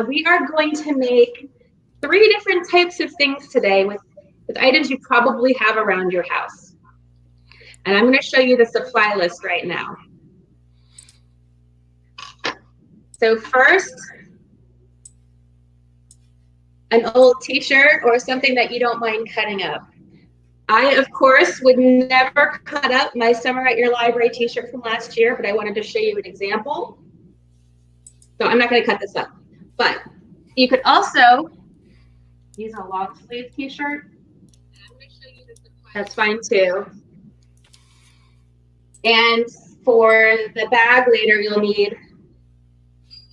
we are going to make 3 different types of things today with items you probably have around your house. And I'm going to show you the supply list right now. So first, an old t-shirt or something that you don't mind cutting up. I, of course, would never cut up my Summer at Your Library t-shirt from last year, but I wanted to show you an example. So I'm not going to cut this up. But you could also use a long sleeve t-shirt. That's fine too. And for the bag later, you'll need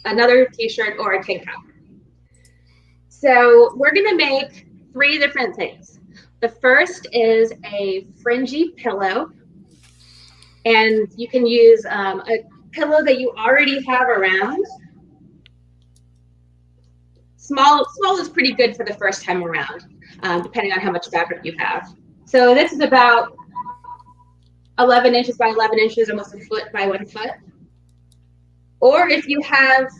another t-shirt or a tank top. So we're going to make 3 different things. The first is a fringy pillow. And you can use a pillow that you already have around. Small is pretty good for the first time around, depending on how much fabric you have. So this is about 11 inches by 11 inches, almost a foot by 1 foot. Or if you have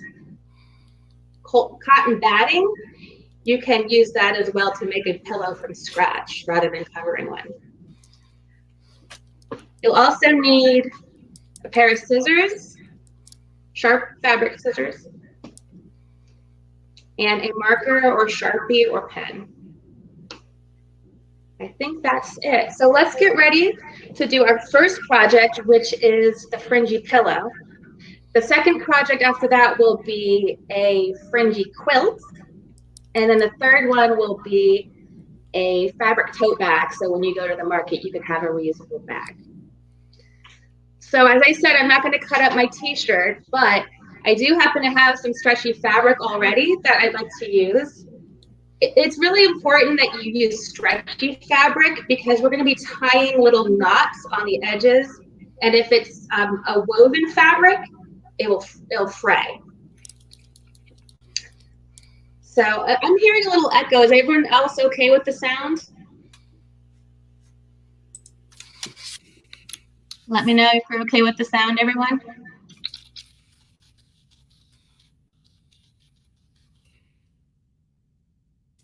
cotton batting, you can use that as well to make a pillow from scratch rather than covering one. You'll also need a pair of scissors, sharp fabric scissors, and a marker or Sharpie or pen. I think that's it. So let's get ready to do our first project, which is the fringy pillow. The second project after that will be a fringy quilt. And then the third one will be a fabric tote bag. So when you go to the market, you can have a reusable bag. So as I said, I'm not going to cut up my t-shirt, but I do happen to have some stretchy fabric already that I'd like to use. It's really important that you use stretchy fabric because we're going to be tying little knots on the edges. And if it's a woven fabric, it'll fray. So I'm hearing a little echo. Is everyone else okay with the sound? Let me know if you're okay with the sound, everyone.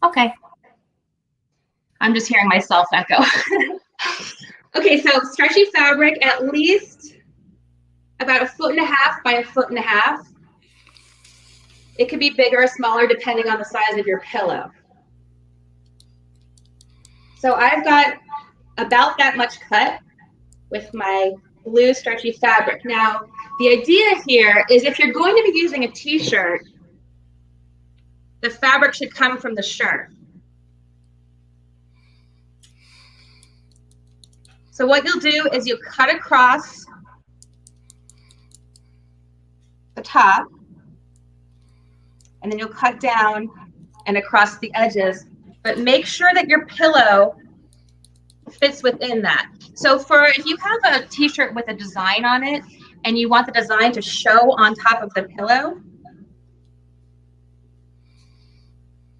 Okay. I'm just hearing myself echo. Okay, so stretchy fabric, at least about 1.5 feet by 1.5 feet. It could be bigger or smaller depending on the size of your pillow. So I've got about that much cut with my blue stretchy fabric. Now, the idea here is if you're going to be using a t-shirt, the fabric should come from the shirt. So what you'll do is you cut across the top, and then you'll cut down and across the edges, but make sure that your pillow fits within that. So if you have a t-shirt with a design on it and you want the design to show on top of the pillow,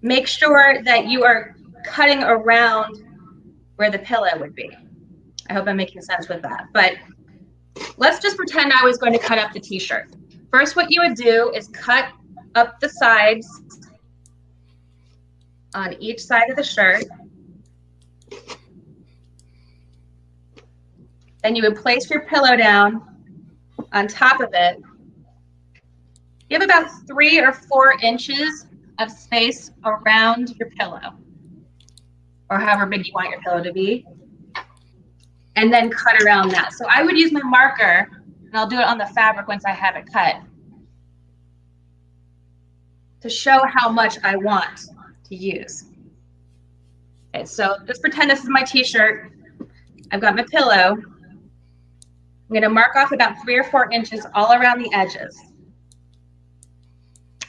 make sure that you are cutting around where the pillow would be. I hope I'm making sense with that. But let's just pretend I was going to cut up the t-shirt. First, what you would do is cut up the sides on each side of the shirt. Then you would place your pillow down on top of it. You have about 3 or 4 inches of space around your pillow, or however big you want your pillow to be, and then cut around that. So I would use my marker, and I'll do it on the fabric once I have it cut, to show how much I want to use. Okay, so just pretend this is my t-shirt. I've got my pillow. I'm going to mark off about 3 or 4 inches all around the edges.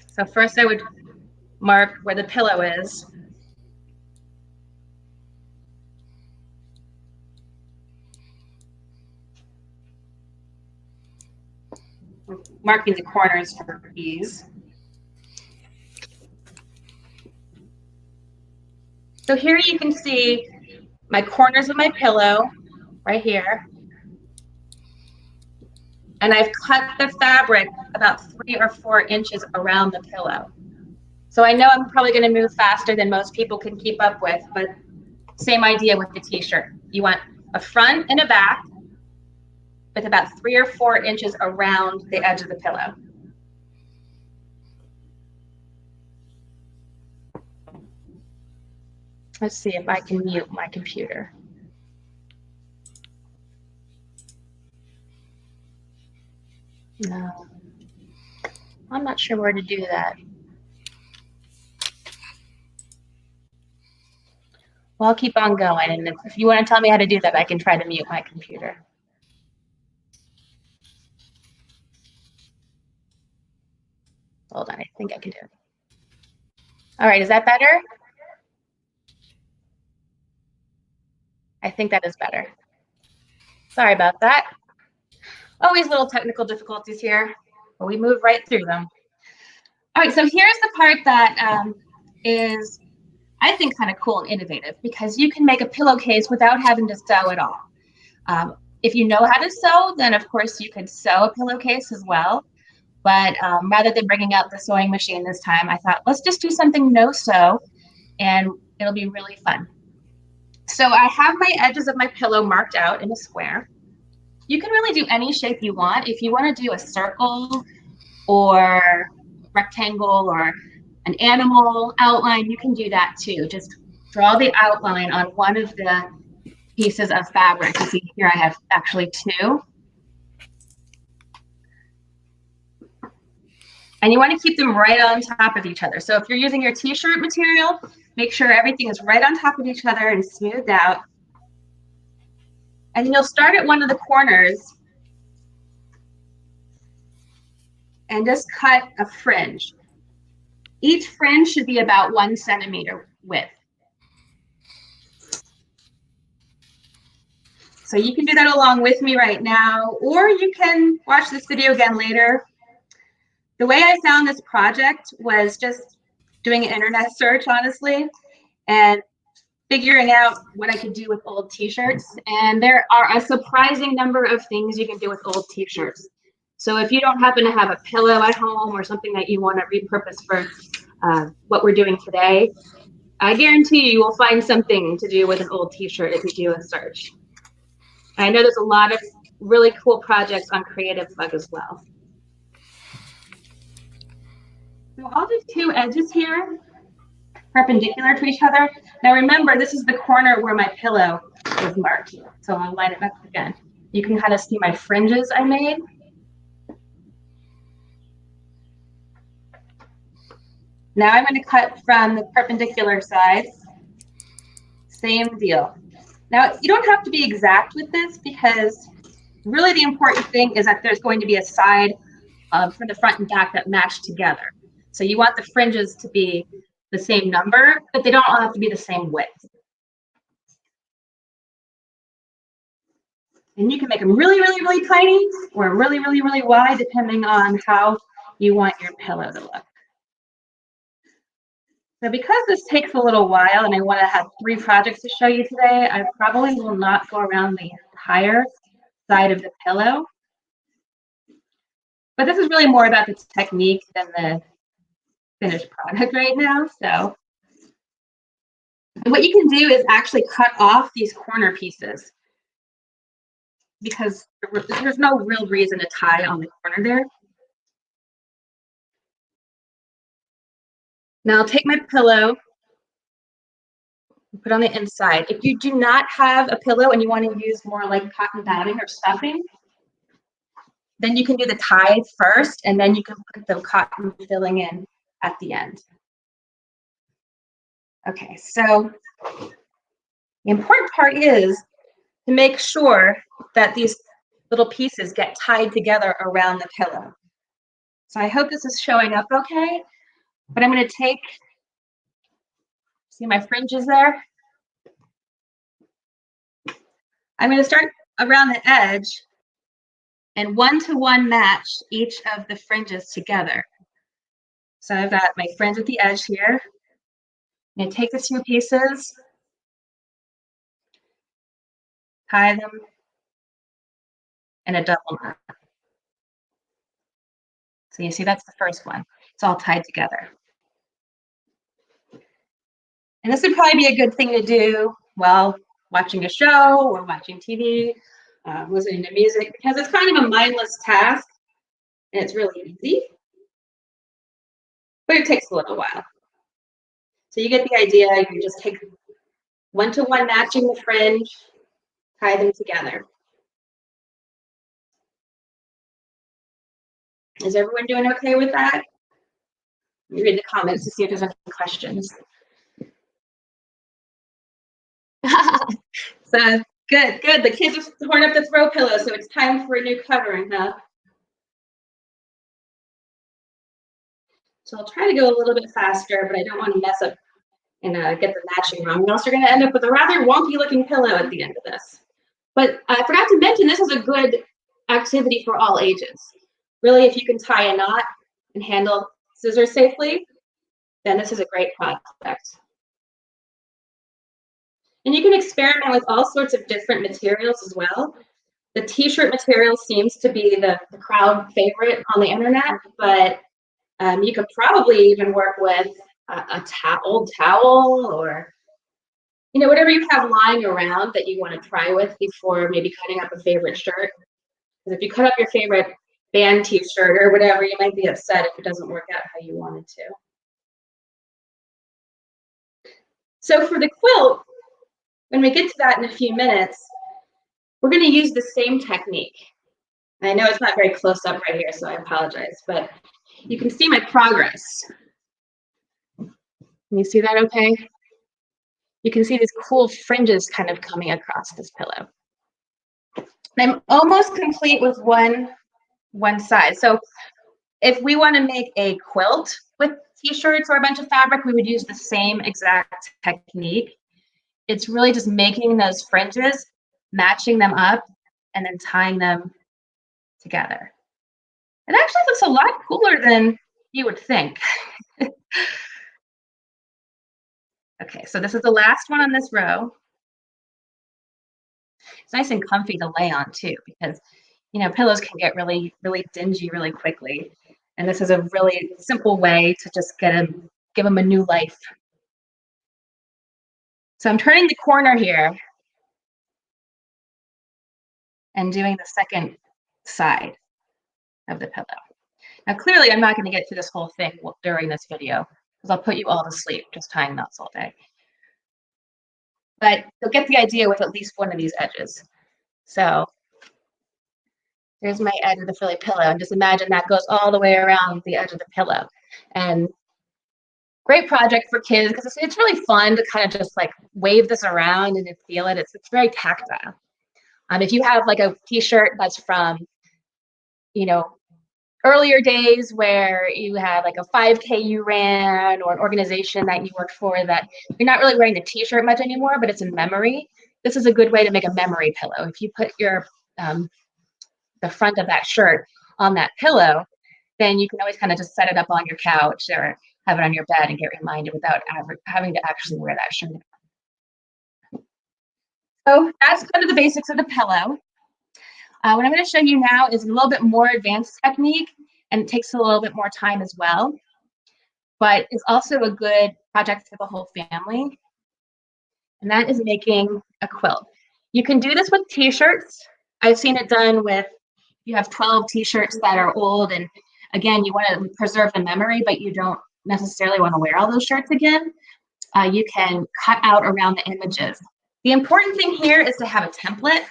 So first I would mark where the pillow is. Marking the corners for ease. So here you can see my corners of my pillow right here. And I've cut the fabric about 3 or 4 inches around the pillow. So I know I'm probably going to move faster than most people can keep up with, but same idea with the t-shirt. You want a front and a back with about 3 or 4 inches around the edge of the pillow. Let's see if I can mute my computer. No, I'm not sure where to do that. Well, I'll keep on going, and if you want to tell me how to do that, I can try to mute my computer. Hold on, I think I can do it. All right, is that better? I think that is better. Sorry about that. Always little technical difficulties here, but we move right through them. All right, so here's the part that is, I think, kind of cool and innovative, because you can make a pillowcase without having to sew at all. If you know how to sew, then of course you could sew a pillowcase as well. But rather than bringing out the sewing machine this time, I thought, let's just do something no sew, and it'll be really fun. So I have my edges of my pillow marked out in a square. You can really do any shape you want. If you want to do a circle or rectangle or an animal outline, you can do that too. Just draw the outline on one of the pieces of fabric. You see here I have actually 2. And you want to keep them right on top of each other. So if you're using your t-shirt material, make sure everything is right on top of each other and smoothed out. And then you'll start at one of the corners and just cut a fringe. Each fringe should be about 1 centimeter width. So you can do that along with me right now, or you can watch this video again later. The way I found this project was just doing an internet search, honestly, and figuring out what I could do with old t-shirts. And there are a surprising number of things you can do with old t-shirts. So if you don't happen to have a pillow at home or something that you want to repurpose for what we're doing today, I guarantee you will find something to do with an old t-shirt if you do a search. And I know there's a lot of really cool projects on Creative Bug as well. So I'll do 2 edges here, perpendicular to each other. Now remember, this is the corner where my pillow is marked. So I'll line it up again. You can kind of see my fringes I made. Now I'm going to cut from the perpendicular side. Same deal. Now you don't have to be exact with this, because really the important thing is that there's going to be a side for the front and back that match together. So you want the fringes to be the same number, but they don't all have to be the same width. And you can make them really, really, really tiny or really, really, really wide, depending on how you want your pillow to look. So because this takes a little while and I want to have 3 projects to show you today, I probably will not go around the entire side of the pillow. But this is really more about the technique than the finished product right now. So what you can do is actually cut off these corner pieces, because there's no real reason to tie on the corner there. Now I'll take my pillow and put it on the inside. If you do not have a pillow and you want to use more like cotton batting or stuffing, then you can do the tie first, and then you can put the cotton filling in at the end. Okay, so the important part is to make sure that these little pieces get tied together around the pillow. So I hope this is showing up okay, but I'm going to take, see my fringes there? I'm going to start around the edge and 1-to-1 match each of the fringes together. So I've got my fringe at the edge here. I'm going to take the 2 pieces, tie them in a double knot. So you see that's the first one. It's all tied together. And this would probably be a good thing to do while watching a show or watching TV, listening to music, because it's kind of a mindless task and it's really easy, but it takes a little while. So you get the idea. You just take one-to-one matching the fringe, tie them together. Is everyone doing okay with that? Let me read the comments to see if there's any questions. So good, good. The kids are torn up the throw pillow, so it's time for a new covering, huh? So I'll try to go a little bit faster, but I don't want to mess up and get the matching wrong. Or else you're going to end up with a rather wonky looking pillow at the end of this. But I forgot to mention, this is a good activity for all ages. Really, if you can tie a knot and handle scissors safely, then this is a great project. And you can experiment with all sorts of different materials as well. The t-shirt material seems to be the crowd favorite on the internet, but you could probably even work with a old towel, or whatever you have lying around that you want to try with before maybe cutting up a favorite shirt. Because if you cut up your favorite band t-shirt or whatever, you might be upset if it doesn't work out how you wanted to. So for the quilt, when we get to that in a few minutes, we're going to use the same technique. I know it's not very close up right here, so I apologize, but you can see my progress. Can you see that okay? You can see these cool fringes kind of coming across this pillow. And I'm almost complete with one side. So if we want to make a quilt with t-shirts or a bunch of fabric, we would use the same exact technique. It's really just making those fringes, matching them up, and then tying them together. It actually looks a lot cooler than you would think. Okay, so this is the last one on this row. It's nice and comfy to lay on too, because pillows can get really, really dingy really quickly. And this is a really simple way to just give them a new life. So I'm turning the corner here and doing the second side of the pillow. Now, clearly, I'm not going to get through this whole thing during this video, because I'll put you all to sleep just tying knots all day. But you'll get the idea with at least one of these edges. So there's my edge of the frilly pillow, and just imagine that goes all the way around the edge of the pillow. And great project for kids, because it's really fun to kind of just like wave this around and feel it. It's very tactile. If you have like a t-shirt that's from, earlier days where you had like a 5K you ran, or an organization that you worked for that you're not really wearing the t-shirt much anymore, but it's in memory, this is a good way to make a memory pillow. If you put your the front of that shirt on that pillow, then you can always kind of just set it up on your couch or have it on your bed and get reminded without having to actually wear that shirt. So that's kind of the basics of the pillow. What I'm going to show you now is a little bit more advanced technique, and it takes a little bit more time as well, but it's also a good project for the whole family, and that is making a quilt. You can do this with t-shirts. I've seen it done with, you have 12 t-shirts that are old, and again, you want to preserve the memory, but you don't necessarily want to wear all those shirts again. You can cut out around the images. The important thing here is to have a template,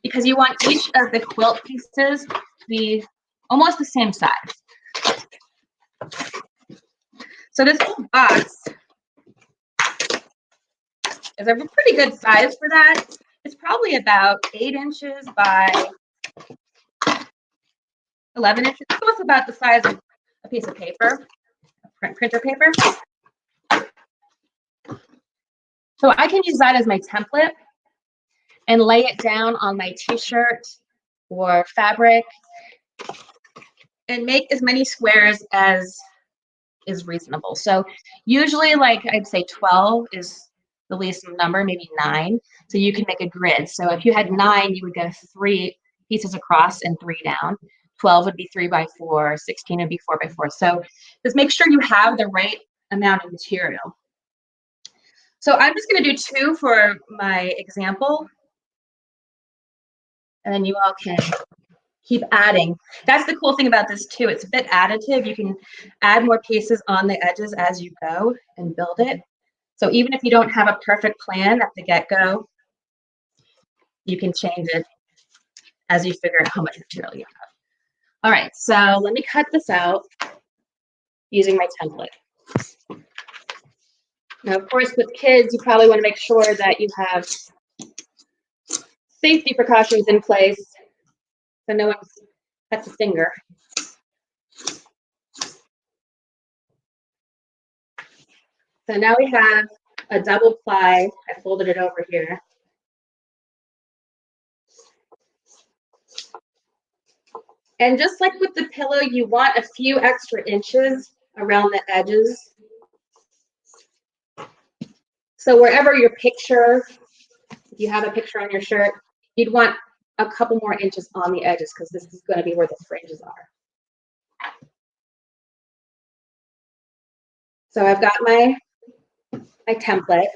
because you want each of the quilt pieces to be almost the same size. So this box is a pretty good size for that. It's probably about 8 inches by 11 inches. So it's about the size of a piece of paper, printer paper. So I can use that as my template and lay it down on my t-shirt or fabric and make as many squares as is reasonable. So usually, like I'd say 12 is the least number, maybe 9. So you can make a grid. So if you had 9, you would go 3 pieces across and 3 down. 12 would be 3 by 4, 16 would be 4 by 4. So just make sure you have the right amount of material. So I'm just going to do 2 for my example, and then you all can keep adding. That's the cool thing about this too. It's a bit additive. You can add more pieces on the edges as you go and build it. So even if you don't have a perfect plan at the get-go, you can change it as you figure out how much material you have. All right, so let me cut this out using my template. Now, of course, with kids, you probably want to make sure that you have safety precautions in place so no one cuts a finger. So now we have a double ply. I folded it over here. And just like with the pillow, you want a few extra inches around the edges. So wherever your picture, if you have a picture on your shirt, you'd want a couple more inches on the edges because this is going to be where the fringes are. So I've got my template.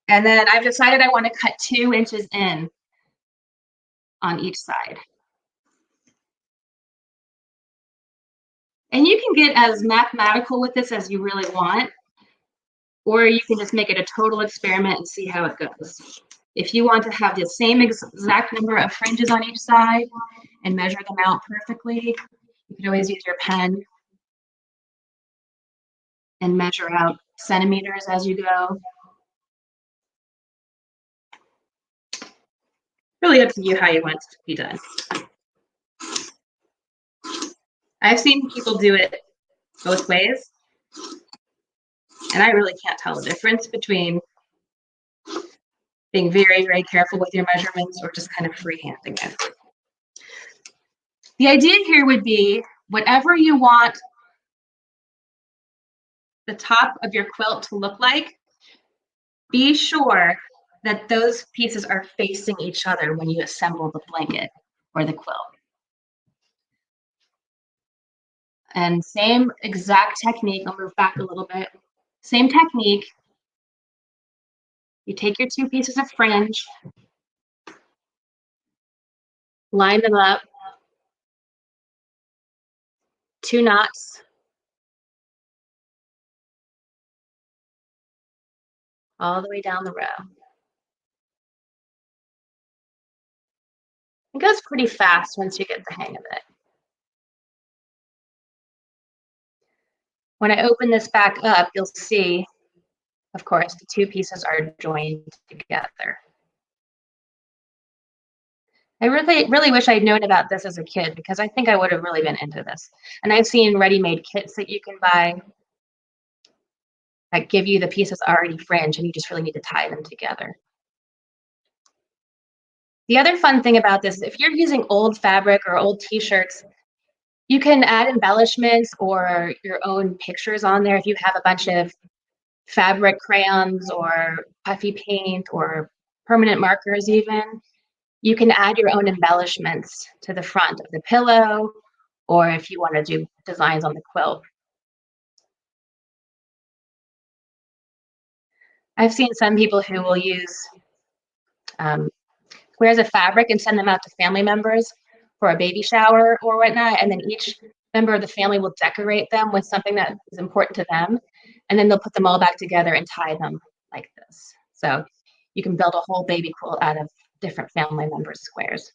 And then I've decided I want to cut 2 inches in on each side. And you can get as mathematical with this as you really want, or you can just make it a total experiment and see how it goes. If you want to have the same exact number of fringes on each side and measure them out perfectly, you can always use your pen and measure out centimeters as you go. Really up to you how you want it to be done. I've seen people do it both ways, and I really can't tell the difference between being very, very careful with your measurements or just kind of freehanding it. The idea here would be whatever you want the top of your quilt to look like, be sure that those pieces are facing each other when you assemble the blanket or the quilt. And same exact technique, I'll move back a little bit. Same technique. You take your 2 pieces of fringe, line them up, 2 knots, all the way down the row. It goes pretty fast once you get the hang of it. When I open this back up, you'll see, of course, the 2 pieces are joined together. I really wish I'd known about this as a kid because I think I would have really been into this. And I've seen ready-made kits that you can buy that give you the pieces already fringed and you just really need to tie them together. The other fun thing about this is if you're using old fabric or old t-shirts, you can add embellishments or your own pictures on there if you have a bunch of fabric crayons or puffy paint or permanent markers even. You can add your own embellishments to the front of the pillow or if you want to do designs on the quilt. I've seen some people who will use squares of fabric and send them out to family members for a baby shower or whatnot, and then each member of the family will decorate them with something that is important to them, and then they'll put them all back together and tie them like this. So you can build a whole baby quilt out of different family members' squares.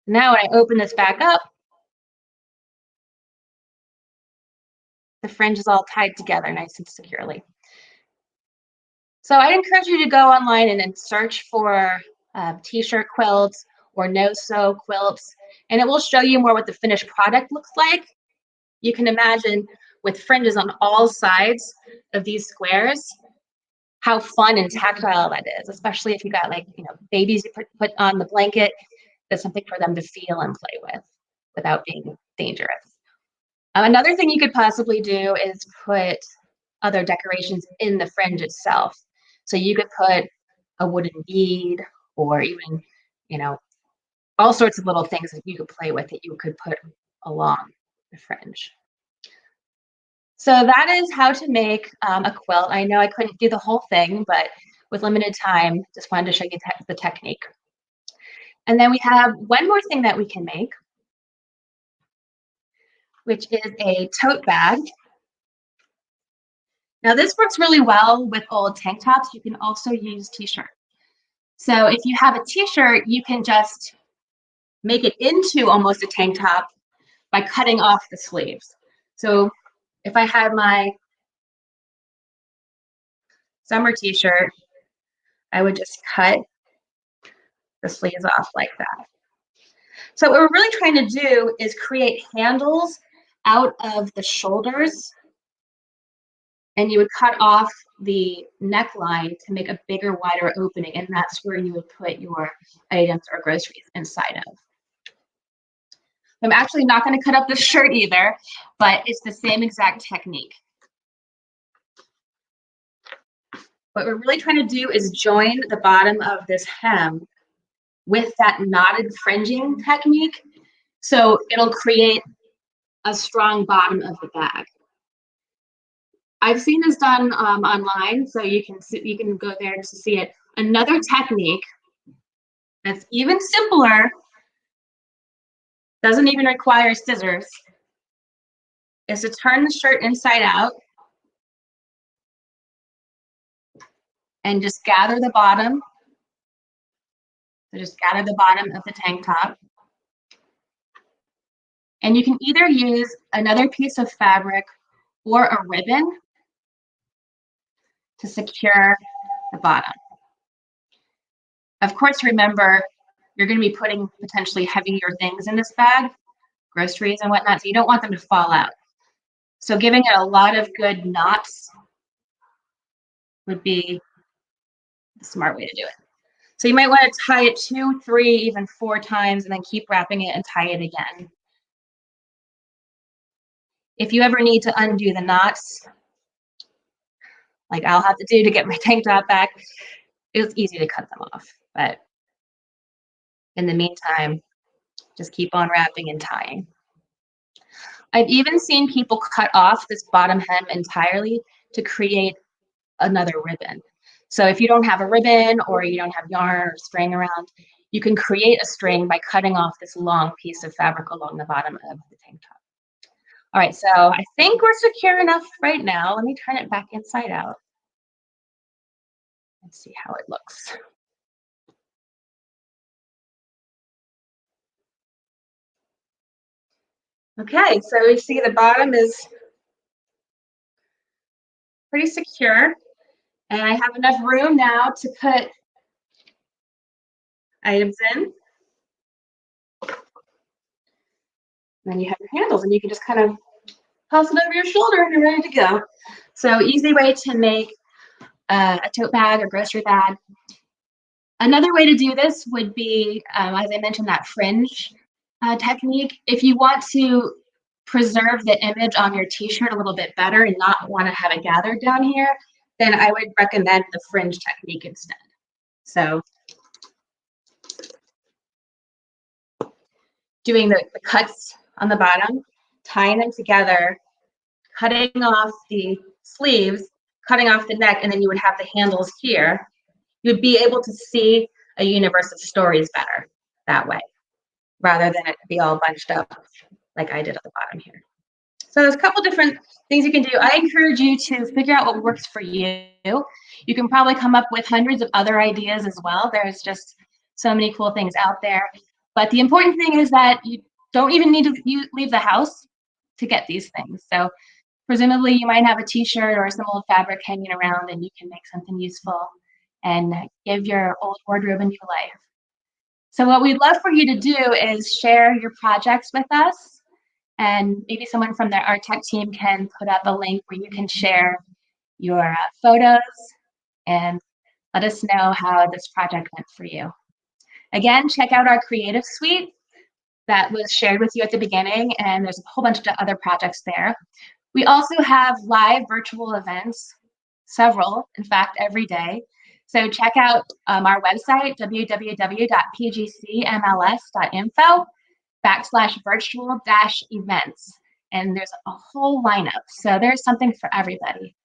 Now when I open this back up, the fringe is all tied together nice and securely. So I encourage you to go online and then search for t-shirt quilts or no-sew quilts, and it will show you more what the finished product looks like. You can imagine with fringes on all sides of these squares, how fun and tactile that is, especially if you got babies you put on the blanket. That's something for them to feel and play with without being dangerous. Another thing you could possibly do is put other decorations in the fringe itself. So you could put a wooden bead or even, all sorts of little things that you could play with that you could put along the fringe. So that is how to make a quilt. I know I couldn't do the whole thing, but with limited time, just wanted to show you the technique. And then we have one more thing that we can make, which is a tote bag. Now this works really well with old tank tops. You can also use t-shirt. So if you have a t-shirt, you can just make it into almost a tank top by cutting off the sleeves. So if I had my summer t-shirt, I would just cut the sleeves off like that. So what we're really trying to do is create handles out of the shoulders, and you would cut off the neckline to make a bigger, wider opening, and that's where you would put your items or groceries inside of. I'm actually not going to cut up the shirt either, but it's the same exact technique. What we're really trying to do is join the bottom of this hem with that knotted fringing technique, so it'll create a strong bottom of the bag. I've seen this done online, so you can go there to see it. Another technique that's even simpler, doesn't even require scissors, is to turn the shirt inside out and just gather the bottom. So just gather the bottom of the tank top. And you can either use another piece of fabric or a ribbon to secure the bottom. Of course, remember, you're going to be putting potentially heavier things in this bag, groceries and whatnot, so you don't want them to fall out. So giving it a lot of good knots would be the smart way to do it. So you might want to tie it 2, 3, even 4 times, and then keep wrapping it and tie it again. If you ever need to undo the knots, like I'll have to do to get my tank top back, it's easy to cut them off. But in the meantime, just keep on wrapping and tying. I've even seen people cut off this bottom hem entirely to create another ribbon. So if you don't have a ribbon or you don't have yarn or string around, you can create a string by cutting off this long piece of fabric along the bottom of the tank top. All right, so I think we're secure enough right now. Let me turn it back inside out and see how it looks. Okay, so we see the bottom is pretty secure, and I have enough room now to put items in. And then you have your handles, and you can just kind of toss it over your shoulder and you're ready to go. So easy way to make a tote bag or grocery bag. Another way to do this would be, as I mentioned, that fringe technique. If you want to preserve the image on your t-shirt a little bit better and not want to have it gathered down here, then I would recommend the fringe technique instead. So doing the cuts on the bottom, tying them together, cutting off the sleeves, cutting off the neck, and then you would have the handles here. You'd be able to see a universe of stories better that way, rather than it be all bunched up like I did at the bottom here. So there's a couple different things you can do. I encourage you to figure out what works for you. You can probably come up with hundreds of other ideas as well. There's just so many cool things out there. But the important thing is that you don't even need to leave the house to get these things. So presumably you might have a t-shirt or some old fabric hanging around and you can make something useful and give your old wardrobe a new life. So what we'd love for you to do is share your projects with us, and maybe someone from our tech team can put up a link where you can share your photos and let us know how this project went for you. Again, check out our creative suite that was shared with you at the beginning, and there's a whole bunch of other projects there. We also have live virtual events, several, in fact, every day. So check out our website, www.pgcmls.info/virtual-events. and there's a whole lineup. So there's something for everybody.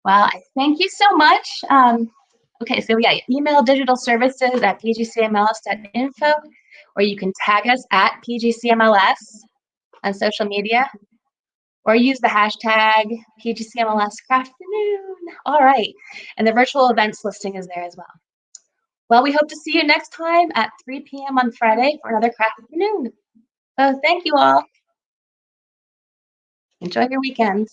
Well, I thank you so much. Okay, so yeah, email digitalservices@pgcmls.info, or you can tag us at PGCMLS on social media, or use the hashtag PGCMLS Crafternoon. All right, and the virtual events listing is there as well. Well, we hope to see you next time at 3 p.m. on Friday for another Crafternoon. So thank you all. Enjoy your weekend.